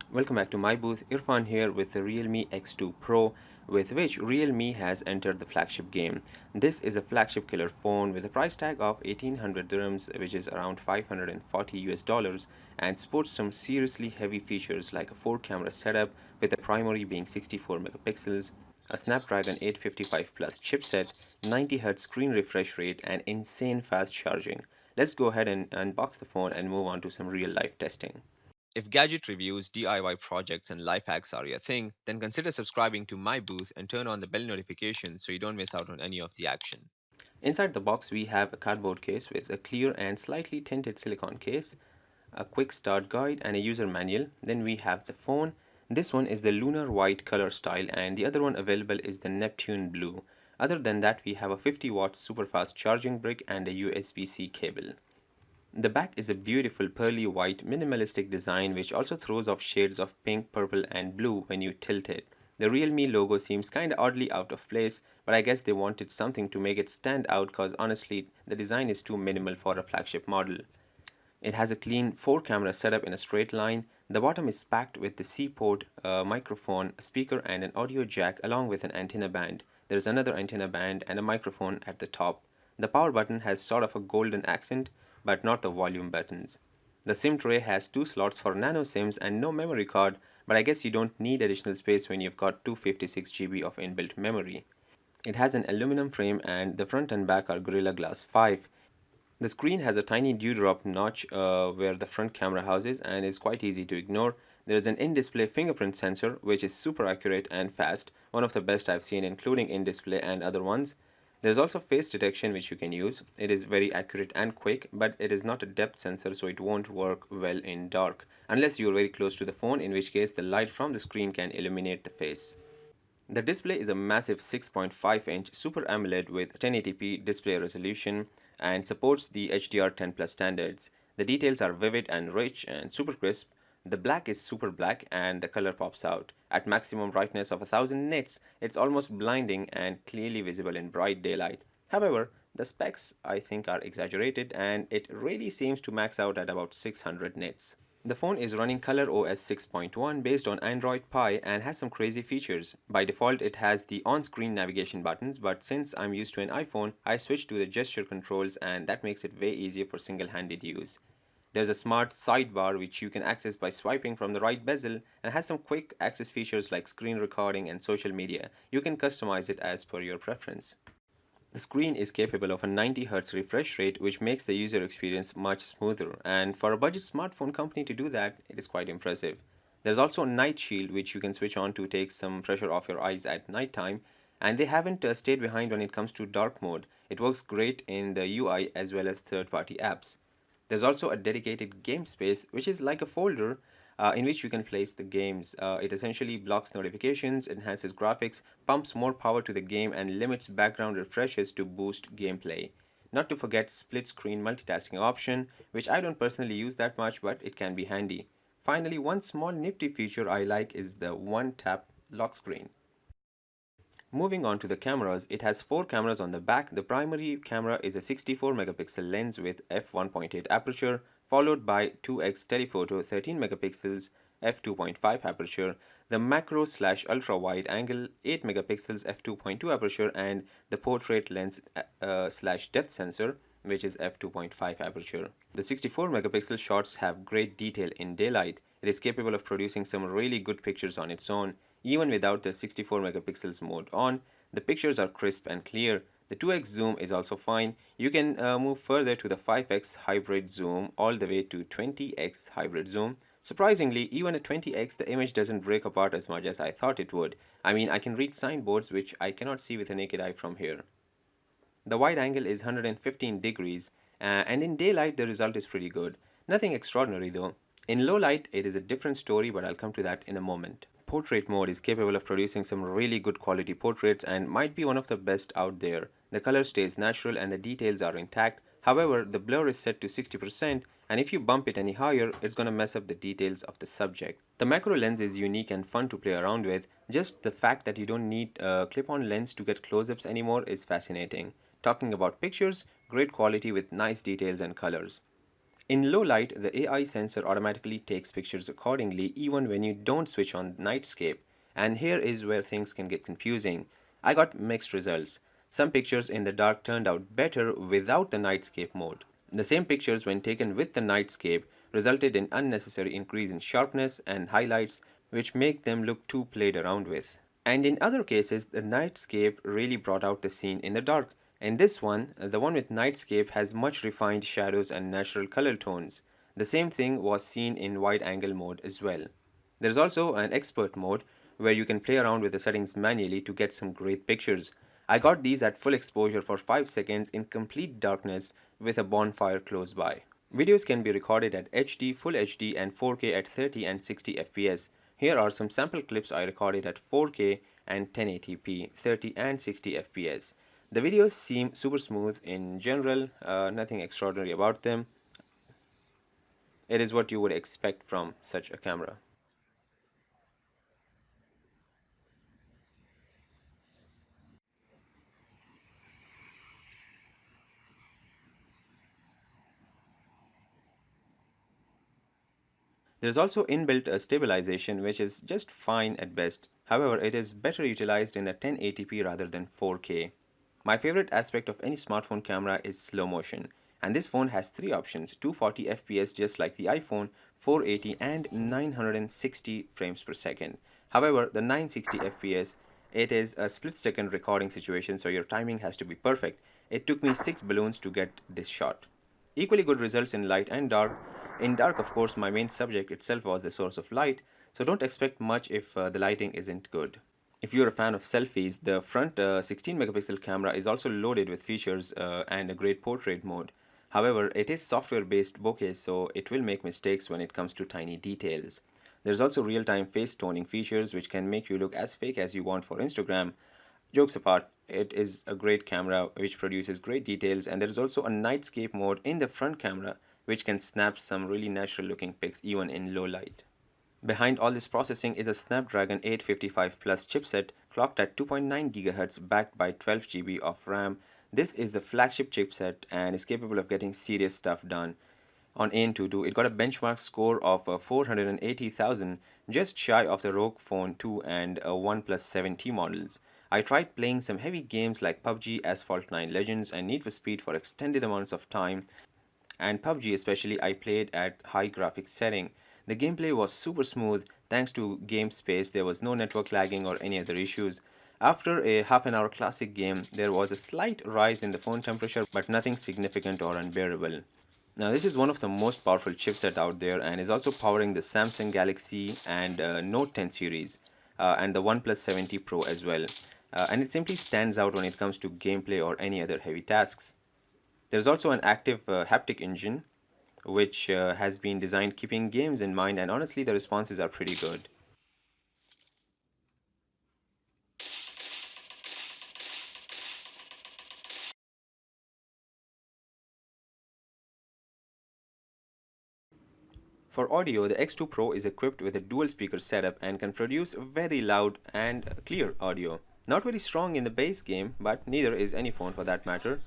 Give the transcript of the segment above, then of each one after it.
Welcome back to my booth. Irfan here with the Realme X2 Pro, with which Realme has entered the flagship game. This is a flagship killer phone with a price tag of 1800 dirhams, which is around 540 US dollars, and sports some seriously heavy features like a 4-camera setup with the primary being 64 megapixels, a Snapdragon 855 Plus chipset, 90Hz screen refresh rate, and insane fast charging. Let's go ahead and unbox the phone and move on to some real life testing. If gadget reviews, DIY projects, and life hacks are your thing, then consider subscribing to my booth and turn on the bell notifications so you don't miss out on any of the action. Inside the box, we have a cardboard case with a clear and slightly tinted silicone case, a quick start guide, and a user manual. Then we have the phone. This one is the lunar white color style, and the other one available is the Neptune blue. Other than that, we have a 50 watts super fast charging brick and a USB-C cable. The back is a beautiful pearly white minimalistic design which also throws off shades of pink, purple and blue when you tilt it. The Realme logo seems kinda oddly out of place, but I guess they wanted something to make it stand out cause honestly the design is too minimal for a flagship model. It has a clean 4-camera setup in a straight line. The bottom is packed with the C port, a microphone, a speaker and an audio jack along with an antenna band. There is another antenna band and a microphone at the top. The power button has sort of a golden accent, but not the volume buttons. The SIM tray has 2 slots for nano SIMs and no memory card, but I guess you don't need additional space when you've got 256 GB of inbuilt memory. It has an aluminum frame and the front and back are Gorilla Glass 5. The screen has a tiny dewdrop notch where the front camera houses and is quite easy to ignore. There is an in-display fingerprint sensor which is super accurate and fast, one of the best I've seen including in-display and other ones. There's also face detection which you can use. It is very accurate and quick, but it is not a depth sensor so it won't work well in dark, unless you're very close to the phone, in which case the light from the screen can illuminate the face. The display is a massive 6.5-inch Super AMOLED with 1080p display resolution and supports the HDR10 Plus standards. The details are vivid and rich and super crisp. The black is super black and the color pops out. At maximum brightness of 1000 nits, it's almost blinding and clearly visible in bright daylight. However, the specs I think are exaggerated and it really seems to max out at about 600 nits. The phone is running ColorOS 6.1 based on Android Pie and has some crazy features. By default, it has the on-screen navigation buttons, but since I'm used to an iPhone, I switched to the gesture controls and that makes it way easier for single-handed use. There's a smart sidebar which you can access by swiping from the right bezel and has some quick access features like screen recording and social media. You can customize it as per your preference. The screen is capable of a 90Hz refresh rate, which makes the user experience much smoother, and for a budget smartphone company to do that, it is quite impressive. There's also a night shield which you can switch on to take some pressure off your eyes at night time, and they haven't stayed behind when it comes to dark mode. It works great in the UI as well as third-party apps. There's also a dedicated game space, which is like a folder in which you can place the games. It essentially blocks notifications, enhances graphics, pumps more power to the game, and limits background refreshes to boost gameplay. Not to forget split screen multitasking option, which I don't personally use that much, but it can be handy. Finally, one small nifty feature I like is the one tap lock screen. Moving on to the cameras, it has 4 cameras on the back. The primary camera is a 64 megapixel lens with f1.8 aperture, followed by 2x telephoto 13 megapixels f2.5 aperture, the macro slash ultra wide angle 8 megapixels f2.2 aperture, and the portrait lens slash depth sensor which is f2.5 aperture. The 64 megapixel shots have great detail in daylight. It is capable of producing some really good pictures on its own. Even without the 64 megapixels mode on, the pictures are crisp and clear. The 2x zoom is also fine. You can move further to the 5x hybrid zoom all the way to 20x hybrid zoom. Surprisingly, even at 20x, the image doesn't break apart as much as I thought it would. I mean, I can read signboards which I cannot see with the naked eye from here. The wide angle is 115 degrees, and in daylight the result is pretty good. Nothing extraordinary though. In low light, it is a different story, but I'll come to that in a moment. Portrait mode is capable of producing some really good quality portraits and might be one of the best out there. The color stays natural and the details are intact. However, the blur is set to 60%, and if you bump it any higher, it's gonna mess up the details of the subject. The macro lens is unique and fun to play around with. Just the fact that you don't need a clip-on lens to get close-ups anymore is fascinating. Talking about pictures, great quality with nice details and colors. In low light, the AI sensor automatically takes pictures accordingly even when you don't switch on nightscape. And here is where things can get confusing. I got mixed results. Some pictures in the dark turned out better without the nightscape mode. The same pictures when taken with the nightscape resulted in unnecessary increase in sharpness and highlights which make them look too played around with. And in other cases, the nightscape really brought out the scene in the dark. In this one, the one with nightscape has much refined shadows and natural color tones. The same thing was seen in wide angle mode as well. There's also an expert mode where you can play around with the settings manually to get some great pictures. I got these at full exposure for 5 seconds in complete darkness with a bonfire close by. Videos can be recorded at HD, Full HD and 4K at 30 and 60 FPS. Here are some sample clips I recorded at 4K and 1080p, 30 and 60 FPS. The videos seem super smooth in general, nothing extraordinary about them. It is what you would expect from such a camera. There's also inbuilt stabilization which is just fine at best. However, it is better utilized in the 1080p rather than 4K. My favorite aspect of any smartphone camera is slow motion. And this phone has three options: 240 FPS just like the iPhone, 480 and 960 frames per second. However, the 960 FPS, it is a split second recording situation, so your timing has to be perfect. It took me 6 balloons to get this shot. Equally good results in light and dark. In dark, of course, my main subject itself was the source of light, so don't expect much if the lighting isn't good. If you're a fan of selfies, the front 16 megapixel camera is also loaded with features and a great portrait mode. However, it is software based bokeh, so it will make mistakes when it comes to tiny details. There's also real time face toning features which can make you look as fake as you want for Instagram. Jokes apart, it is a great camera which produces great details, and there is also a nightscape mode in the front camera which can snap some really natural looking pics even in low light. Behind all this processing is a Snapdragon 855 Plus chipset clocked at 2.9 GHz backed by 12 GB of RAM. This is a flagship chipset and is capable of getting serious stuff done. On AN22, it got a benchmark score of 480,000, just shy of the ROG Phone 2 and OnePlus 7T models. I tried playing some heavy games like PUBG, Asphalt 9 Legends, and Need for Speed for extended amounts of time, and PUBG especially I played at high graphics setting. The gameplay was super smooth thanks to game space, there was no network lagging or any other issues. After a half an hour classic game, there was a slight rise in the phone temperature but nothing significant or unbearable. Now this is one of the most powerful chipset out there and is also powering the Samsung Galaxy and Note 10 series and the OnePlus 7T Pro as well. And it simply stands out when it comes to gameplay or any other heavy tasks. There's also an active haptic engine which has been designed keeping games in mind, and honestly the responses are pretty good. For audio, the X2 Pro is equipped with a dual speaker setup and can produce very loud and clear audio. Not very strong in the bass game, but neither is any phone for that matter.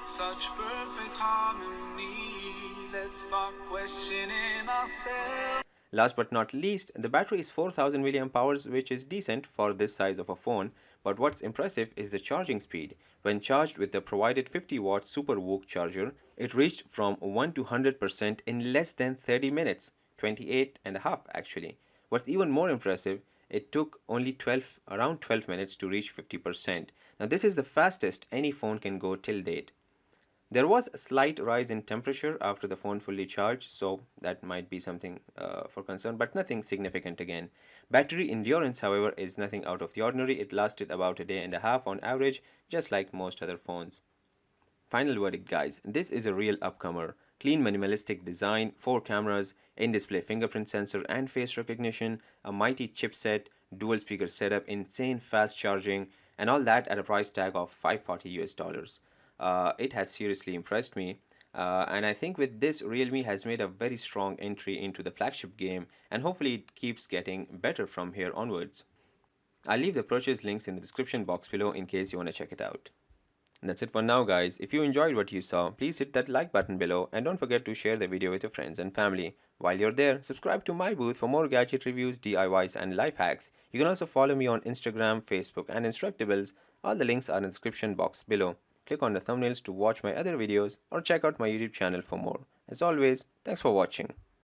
Such perfect harmony. Let's start questioning ourselves. Last but not least, the battery is 4000 mAh, which is decent for this size of a phone, but what's impressive is the charging speed. When charged with the provided 50-watt SuperVOOC charger, it reached from 1 to 100% in less than 30 minutes, 28 and a half actually. What's even more impressive, it took only around 12 minutes to reach 50%. Now this is the fastest any phone can go till date. There was a slight rise in temperature after the phone fully charged, so that might be something for concern, but nothing significant again. Battery endurance, however, is nothing out of the ordinary. It lasted about a day and a half on average, just like most other phones. Final verdict, guys. This is a real upcomer. Clean minimalistic design, 4 cameras, in-display fingerprint sensor and face recognition, a mighty chipset, dual speaker setup, insane fast charging, and all that at a price tag of 540 US dollars. It has seriously impressed me. And I think with this, Realme has made a very strong entry into the flagship game, and hopefully it keeps getting better from here onwards. I'll leave the purchase links in the description box below in case you want to check it out. That's it for now, guys. If you enjoyed what you saw, please hit that like button below and don't forget to share the video with your friends and family. While you're there, subscribe to my booth for more gadget reviews, DIYs, and life hacks. You can also follow me on Instagram, Facebook, and Instructables. All the links are in the description box below. Click on the thumbnails to watch my other videos or check out my YouTube channel for more. As always, thanks for watching.